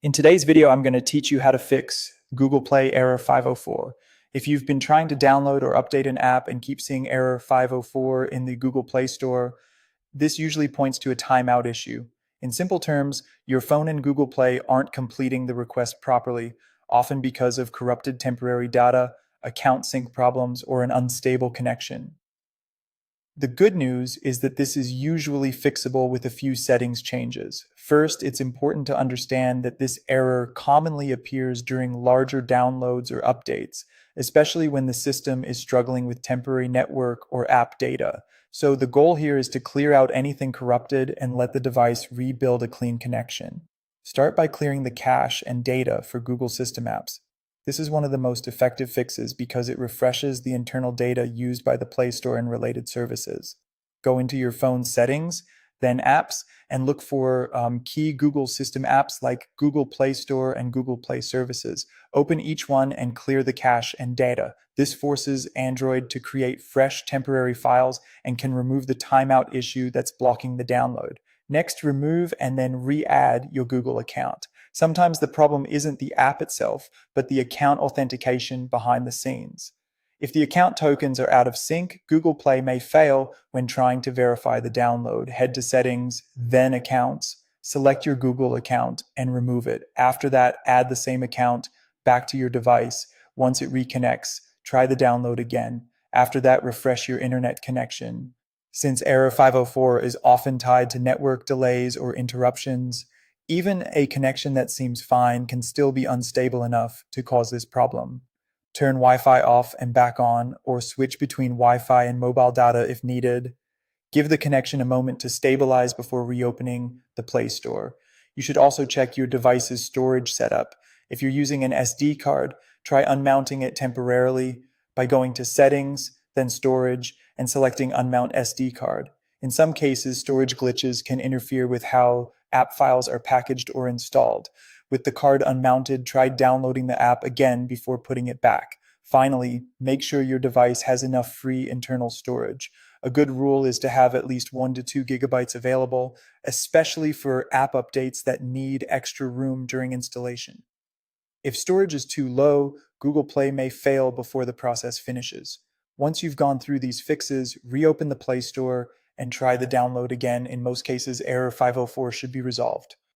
In today's video, I'm going to teach you how to fix Google Play error 504. If you've been trying to download or update an app and keep seeing error 504 in the Google Play Store, this usually points to a timeout issue. In simple terms, your phone and Google Play aren't completing the request properly, often because of corrupted temporary data, account sync problems, or an unstable connection. The good news is that this is usually fixable with a few settings changes. First, it's important to understand that this error commonly appears during larger downloads or updates, especially when the system is struggling with temporary network or app data. So the goal here is to clear out anything corrupted and let the device rebuild a clean connection. Start by clearing the cache and data for Google System apps. This is one of the most effective fixes because it refreshes the internal data used by the Play Store and related services. Go into your phone's settings, then apps, and look for key Google system apps like Google Play Store and Google Play Services. Open each one and clear the cache and data. This forces Android to create fresh temporary files and can remove the timeout issue that's blocking the download. Next, remove and then re-add your Google account. Sometimes the problem isn't the app itself, but the account authentication behind the scenes. If the account tokens are out of sync, Google Play may fail when trying to verify the download. Head to Settings, then Accounts, select your Google account, and remove it. After that, add the same account back to your device. Once it reconnects, try the download again. After that, refresh your internet connection. Since error 504 is often tied to network delays or interruptions, even a connection that seems fine can still be unstable enough to cause this problem. Turn Wi-Fi off and back on, or switch between Wi-Fi and mobile data if needed. Give the connection a moment to stabilize before reopening the Play Store. You should also check your device's storage setup. If you're using an SD card, try unmounting it temporarily by going to Settings, then Storage, and selecting Unmount SD card. In some cases, storage glitches can interfere with how app files are packaged or installed. With the card unmounted, try downloading the app again before putting it back. Finally, make sure your device has enough free internal storage. A good rule is to have at least 1 to 2 gigabytes available, especially for app updates that need extra room during installation. If storage is too low, Google Play may fail before the process finishes. Once you've gone through these fixes, reopen the Play Store and try the download again. In most cases, error 504 should be resolved.